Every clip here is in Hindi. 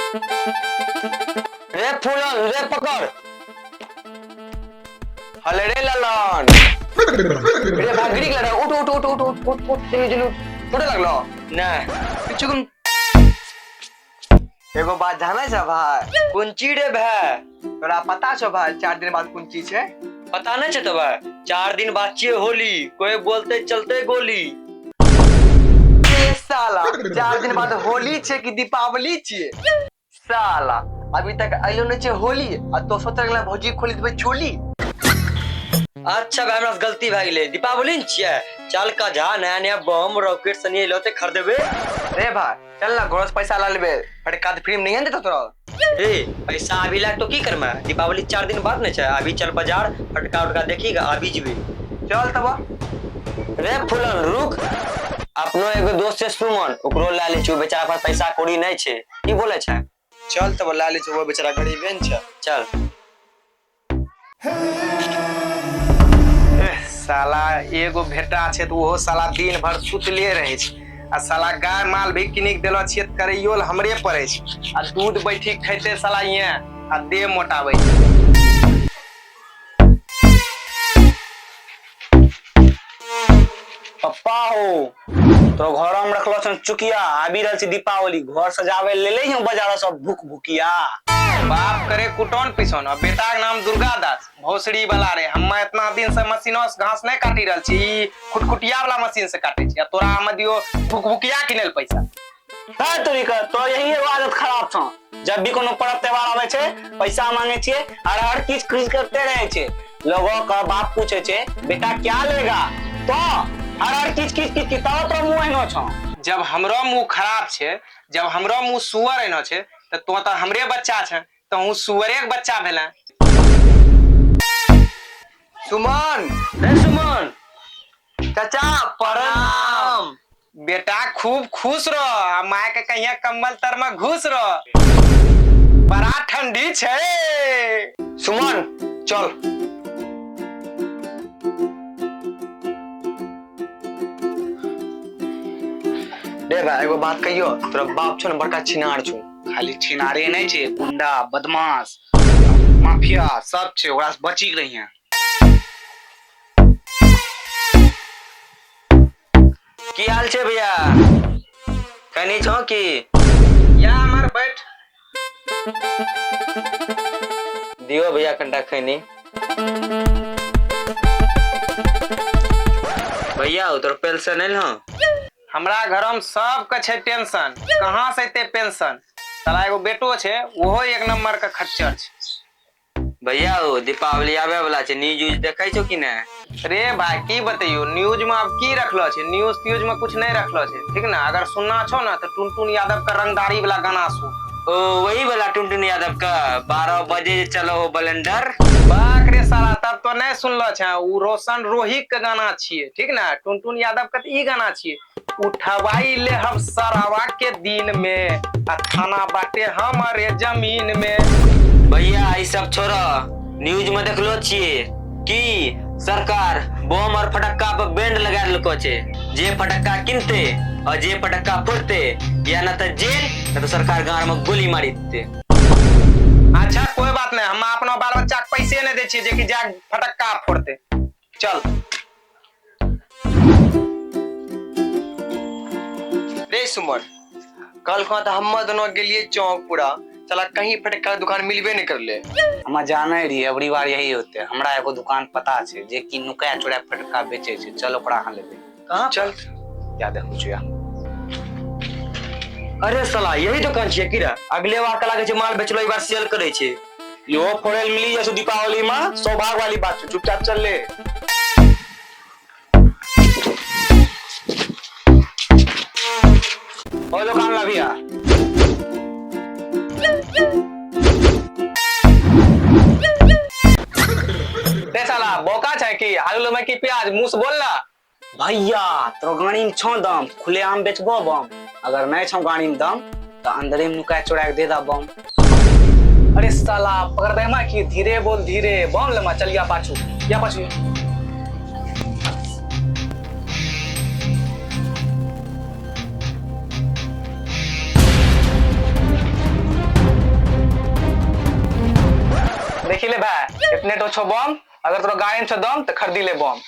रे फूलन रे पकड़ हले रे ललन रे भागड़ी लड़ा उठ उठ उठ उठ उठ उठ उठ जल्दी जल्दी थोड़े लगलो ना चुकुन एगो बात जाने छ भाई कुंची रे भाई तोरा पता छ भाई 4 दिन बाद कुंची छे पता नहीं छ तो भाई 4 दिन बाद छिए होली कोई बोलते चलते गोली ये साला 4 दिन बाद होली छे कि दीपावली छिए साला अभी तक आइलो नहीं छे होली आ तो सोच लगला भौजी खोली देबे छोली अच्छा भाई हमरा गलती भाई ले दीपावली छिए चल का जा नया नया बम रॉकेट सनी लोते खरीदबे रे भाई चल ना घोरस पैसा ला लेबे फटका फ्री में नहीं देता तोरा ए पैसा अभी लाग तो की करमा दीपावली 4 दिन बाद ने छे अभी चल बाजार फटका उटका देखीगा अभी जीबे चल तब रे फुलन रुक अपनो एगो दोस्त से सुमन ओकरो ला ले छु बेचारा पास पैसा कौड़ी नहीं छे की बोले छे चल तब ला ले छु वो बेचारा गरीब है छ चल साला एगो भेटा छे तो वो साला दिन भर सुतले रहे छे आ साला गाय माल भी किनिक देलो छिए त करैयो ल हमरे पड़े छे आ दूध बैठी खैते साला ये आ देह मोटाबै पप्पा हो तो घर में रखलो छ चुकिया आबि रहल छी दीपावली घर सजावे ले ले हम बाजार सब भूख भूकिया बाप करे कुटोन पिसोन और बेटा के नाम दुर्गा दास भोसड़ी वाला रे हम इतना दिन से मशीनों से घास नहीं काटी रहल छी खुटखुटिया वाला मशीन से काटे छी तोरा हम दियो भुकभुकिया किनेल पैसा है तरीका तो यही एगो आदत खराब छ जब भी कोनो पर्व त्योहार आवे छे पैसा मांगे छिए और हर चीज खरीद करते रहे छे लोगों का बाप पूछे छे बेटा क्या लेगा तो हर चीज की तो मुंह एनो छ जब हमरो मुंह खराब छे जब हमरो मुंह सुअर एनो छे तो हमरे बच्चा छे तो हूँ सुअरे के बच्चा भेला सुमन रे सुमन चाचा प्रणाम बेटा खूब खुश रह माय के कहिया कम्बल तर में घुस रह बड़ा ठंडी छे सुमन चल दे भाई एगो बात कहियो तोरा बाप छ न बड़का छिनार छ खाली छिनारे नहीं छे गुंडा बदमाश माफिया सब छे ओकरा से बची के रहिए की हाल छे भैया कनी छो की या हमार बैठ दियो भैया कंटा खैनी भैया उधर पेंशन नहीं हो हमरा घर में सब के छे टेंशन कहां से ते पेंशन साला एगो बेटो छे ओहो एक नंबर का खच्चर छे भैया ओ दीपावली आवे वाला छे न्यूज देखै छो कि नै रे भाई की बताइयो न्यूज में अब की रखलो छे न्यूज में कुछ नहीं रखलो छे ठीक ना अगर सुनना छो ना तो टुनटुन यादव का रंगदारी वाला गाना सुन ओ वही वाला टुनटुन यादव का 12 बजे चलो हो ब्लेंडर बाक रे साला तब तो नहीं सुनलो छे उ रोशन रोहित का गाना छिए ठीक ना टुनटुन यादव का ई गाना छिए उठवाई ले हम सरावा के दिन में आ थाना बाटे हमारे जमीन में भैया ई सब छोड़ो न्यूज में देखलो छिए कि सरकार बम और फटक्का पर बैंड लगा देलको छे जे फटक्का किनते और जे फटक्का फोड़ते या न तो जेल न तो सरकार गांव में गोली मारी देते अच्छा कोई बात नहीं हम अपना बाल बच्चा के पैसे नहीं दे छिए जे कि जा फटक्का फोड़ते चल रे सुमन कल को तो हम दोनों गेलिए चौक पूरा चला कहीं फटक्का दुकान मिलबे नहीं करले हम जाने रही अबरी बार यही होते हमरा एगो दुकान पता छे जे कि नुकाया चोरा फटका बेचे छे चल ओकरा हां लेबे कहां चल या देखू छिया अरे साला यही दुकान छिए कीरा अगले बार कला के जे माल बेचलो ई बार सेल करे छे यो फोड़ल मिली जसो दीपावली में सौभाग्य वाली बात छे चुपचाप चल ले ओ दुकान ला भैया ते साला बोका छै कि आलू में की प्याज मुंह से बोलना भैया तो गाड़ी में छो दम खुले आम बेचबो बम अगर नहीं छो गाड़ी में दम तो अंदरे में नुका चोरा के दे दा बम अरे साला पकड़ दे मा कि धीरे बोल धीरे बम ले मा चल या पाछू देखी ले भाई इतने तो छो बम अगर तोरा गाड़ी में छो दम तो खरीदी ले बम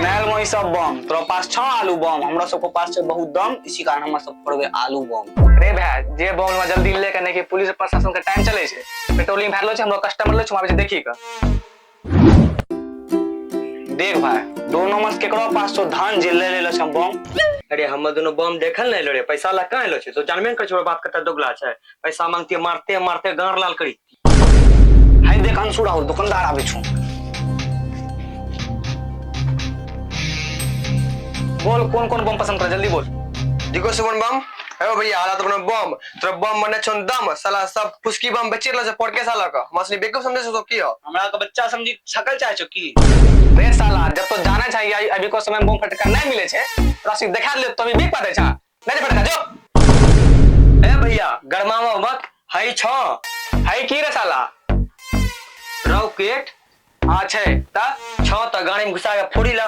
नैल मोई सब बम तोरा पास छ आलू बम हमरा सबके पास छै बहुत दम इसी कारण हमरा सब फोड़बे आलू बम। रे भाई जे बम में जल्दी ले करने की पुलिस प्रशासन का टाइम चले छे पेट्रोलिंग भरलो छे हमरो कस्टमर ले छुमा देखी का देख भाई दोनों मत केकरो पास तो धान जे ले लेलो छ बम। अरे हम दोनों बम देखल नहीं लो रे पैसा ला कहाँ लो छे तो जानबे न कर छोड़ बात करता दोगला छे पैसा मांगते मारते मारते गार लाल करी। हाय देख अंसुड़ा हो दुकानदार आवे छु बोल कौन कौन बम पसंद कर जल्दी बोल। देखो सुमन बम हे भैया हालत अपना बम तोरा बम मने छन दम साला सब फुसकी बम बेचे ला से पड़ के साला का मसनी बेवकूफ समझे सो की हो हमरा का बच्चा समझी छकल चाहे छो की रे साला जब तो जाना चाहिए अभी को समय बम फटका नहीं मिले छे राशि दिखा ले तो अभी बिक पाते छा नहीं फटका जो ए भैया गरमावा मत हई छ हाई की रे साला रॉकेट हां छे ता छ त गाड़ी में घुसा के फोड़ी ला।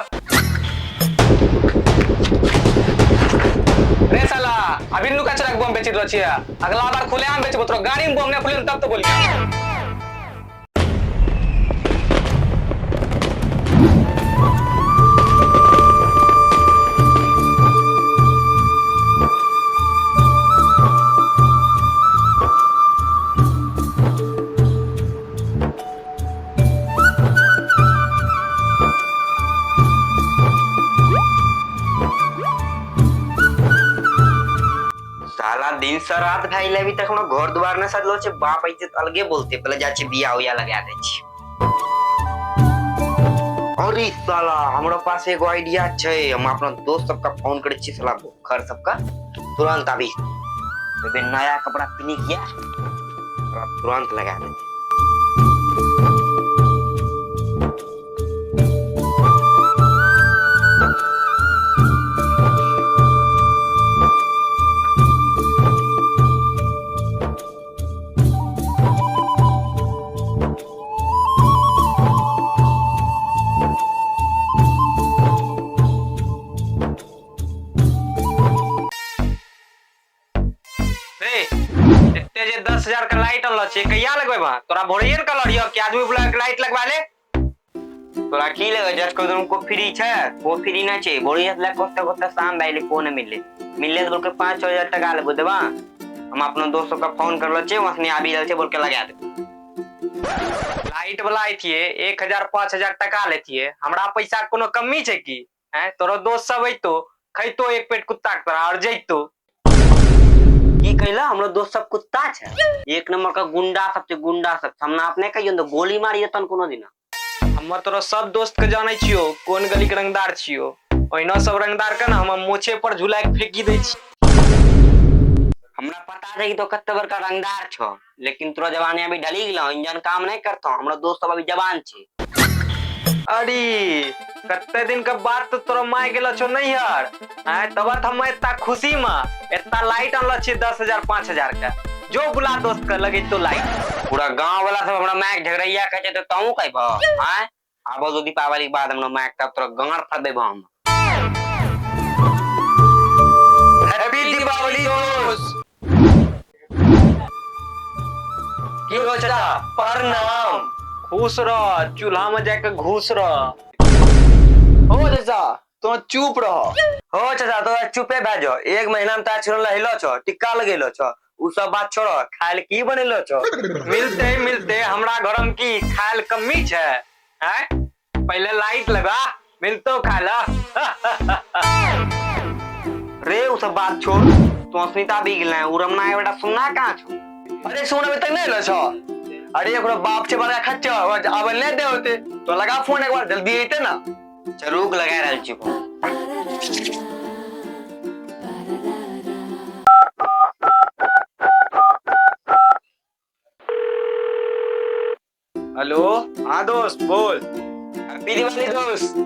रे साला अभी नु कचरा बम बेची दो छिया अगला बार खुले आम बेचबो तो गाड़ी में बम ने खुले तब तो बोली साला दिन से रात भाई ले अभी तक हम घर द्वार न सजलो छे बाप इज्जत अलगे बोलते पहले जा छे बिया उया लगा दे छी। अरे साला हमरा पास एगो आइडिया छे हम अपना दोस्त सबका फोन करे छी साला घर सबका तुरंत अभी बे नया कपड़ा पहनी किया तुरंत लगा दे। इतने जे 10,000 का लाइट अनलो छे कहिया लगबे तोरा भोरियर कलर यो कि आदमी बुला के लाइट लगवा ले तोरा की लगे जस्ट को तुमको फ्री छे वो फ्री ना छे बोरियत ला कोस्ता कोस्ता शाम बैले कोने मिले तो बोल के 5,000 टका लेबो देबा हम अपना दोस्तों का फोन करलो छे वसने आबी रहल छे बोल के लगा दे। लाइट वाला आई थी 1,000 5,000 टका लेतिए हमरा पैसा कोनो कमी छे की हैं तोरो दोस्त सब तो खैतो एक पेट कुत्ता के तरह और जइतो की कहला हमरो दोस्त सब कुत्ता छे एक नंबर का गुंडा सब हमना अपने कहियो तो गोली मारी जतन कोनो दिन हमर तोरो सब दोस्त के जानै छियो कोन गली के रंगदार छियो ओइना सब रंगदार के ना हम मोछे पर झुला के फेंकी दै छी। हमरा पता है कि तो कत्ते बड़का रंगदार छो लेकिन तोरा जवानी अभी ढली गेलो इंजन काम नहीं करतो हमरो दोस्त सब अभी जवान छे। अरे कत्ते दिन के बाद तो तोरा माय गेलो छो नहीं यार हैं तब हम इतना खुशी में इतना लाइट अनलो छी 10,000 5,000 का जो बुला दोस्त का लगे तो लाइट पूरा गांव वाला सब हमरा मैक झगड़ैया कहते तो तू कहबो हैं आबो जो दीपावली के बाद हमरो मैक तब तोरा गांड फड़बे हम। हैप्पी दीपावली दोस्त की हो चाचा प्रणाम खुश रह चूल्हा में जाके घुस रह हो चाचा तो चुप रहो हो चाचा तो चुपे भेजो 1 महीना में ता छोड़ हिलो छो टिक्का लगेलो छो उ सब बात छोड़ो खाइल की बनेलो छो मिलते हमरा घर में की खाइल कमी छे हैं पहले लाइट लगा मिलतो खाला रे उ सब बात छोड़ तू अस्मिता भी गेले उ रमना के बेटा सुनना कहां छो अरे सुन अभी तक नहीं लो छो अरे एकरो बाप से बड़ा खच्चा अब ले दे होते तो लगा फोन एक बार जल्दी आते ना चरुक लगा रहल छी फोन। हेलो हाँ दोस्त बोल हैप्पी दिवाली दोस्त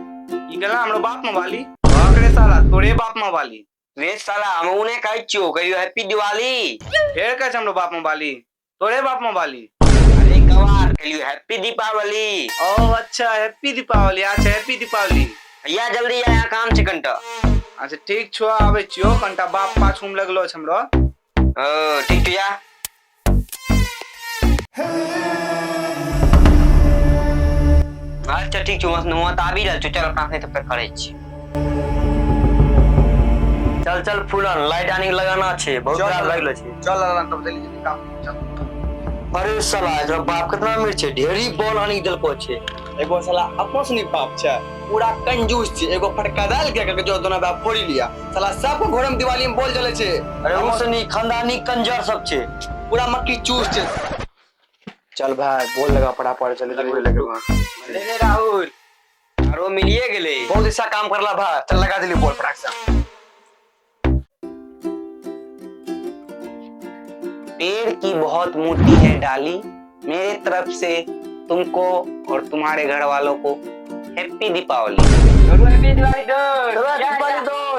ई गेला हमरो बाप मोबाइली भागरे साला तोरे बाप मोबाइली रे साला हम उने कहै छियो कहियो हैप्पी दिवाली फेर कह हमरो बाप मोबाइली तोरे बाप मोबाइली अरे गवार कहियो हैप्पी दीपावली ओ अच्छा हैप्पी दीपावली अच्छा हैप्पी दीपावली या जल्दी आया काम छै कंटा अच्छा ठीक छो आबै छियो कंटा बाप पाछू में लगलो छ हमरो ओ ठीक छै या अच्छा ठीक छौ मत आबि रहल छौ, चल अपना से तब तक करै छी। चल चल फूलन लाइट आने लगाना छे, बहुत चल, खराब लागलो छे। चल तब जल्दी जल्दी काम चल। अरे साला एकरा बाप कितना अमीर छे, ढेरी बॉल आनी देलको छे। एगो साला अपनो सनी बाप छै, पूरा कंजूस छै, एगो फटका डाल के जो दोनों बाप फोड़ी लिया। साला सब घर में दिवाली में बोल जले छे। अरे उसनी खानदानी कंजर सब छे। पूरा मक्की चूस छे। चल भाई बोल लगा फटाफट, चल ले ले राहुल, आरो मिलिए गेले। बहुत अच्छा काम करला भाई, चल लगा दिली बोल फटाक से। पेड़ की बहुत मोटी है डाली, मेरे तरफ से तुमको और तुम्हारे घर वालों को हैप्पी दीपावली।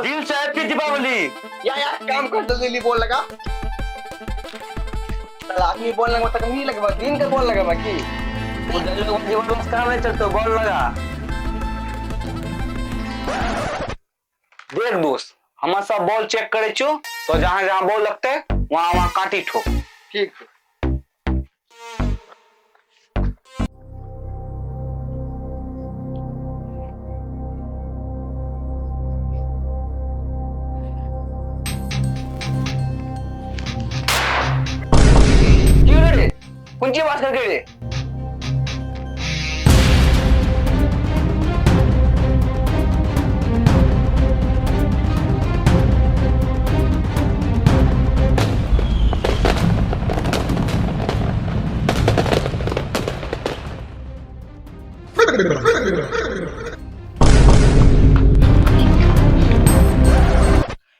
दिल से हैप्पी दीपावली। या काम कर जल्दी जल्दी बोल लगा। साला आदमी बोल लगा तक नहीं लगवा, दिन का बोल लगा बाकी। काम नहीं चलते, बॉल लगा। देख दोस्त, हम सब बॉल चेक करे छो, तो जहाँ जहाँ बॉल लगते वहाँ वहाँ काटी ठो। ठीक है। क्यों रे कुंची बात करके रे?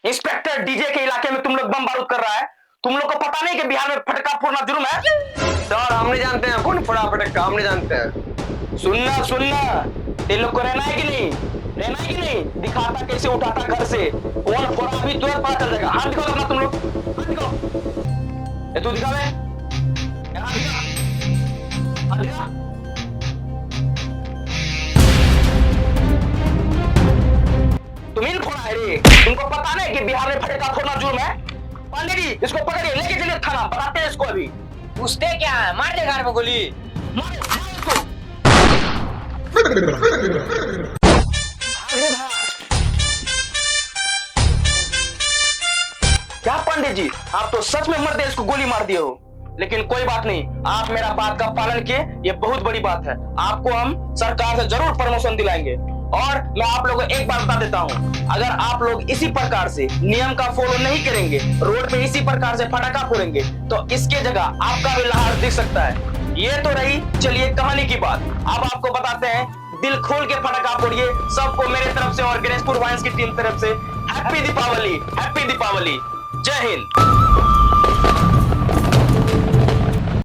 इंस्पेक्टर, डीजे के इलाके में तुम लोग बम बारूद कर रहा है, तुम लोग को पता नहीं कि बिहार में फटका फोड़ना जुर्म है? सर हम नहीं जानते हैं कौन फोड़ा फटक्का, हम नहीं जानते हैं। सुनना, ये लोग को रहना है कि नहीं, रहना है कि नहीं? दिखाता कैसे उठाता घर से, कौन फोड़ा अभी तुरंत पता चल जाएगा। हाथ दिखाओ अपना तुम लोग, हाथ दिखाओ। ये तू दिखा बे, हाथ दिखा, हाथ दिखा। तुम ही फोड़ा है रे, तुमको पता नहीं कि बिहार में फटका फोड़ना जुर्म है? पांडे जी इसको पकड़िए, लेके चलिए थाना, बताते हैं इसको अभी। पूछते क्या है, मार दे घर में गोली। मार इसको। क्या पांडे जी, आप तो सच में मर्द इसको गोली मार दिए हो, लेकिन कोई बात नहीं, आप मेरा बात का पालन किए, ये बहुत बड़ी बात है। आपको हम सरकार से जरूर प्रमोशन दिलाएंगे। और मैं आप लोगों को एक बात बता देता हूँ, अगर आप लोग इसी प्रकार से नियम का फॉलो नहीं करेंगे, रोड पे इसी प्रकार से फटाखा फोड़ेंगे, तो इसके जगह आपका भी लाश दिख सकता है। ये तो रही चलिए कहानी की बात। अब आपको बताते हैं, दिल खोल के फटाखा फोड़िए। सबको मेरे तरफ से और गणेशपुर वाइन्स की टीम तरफ से हैप्पी दीपावली, हैप्पी दीपावली। जय हिंद।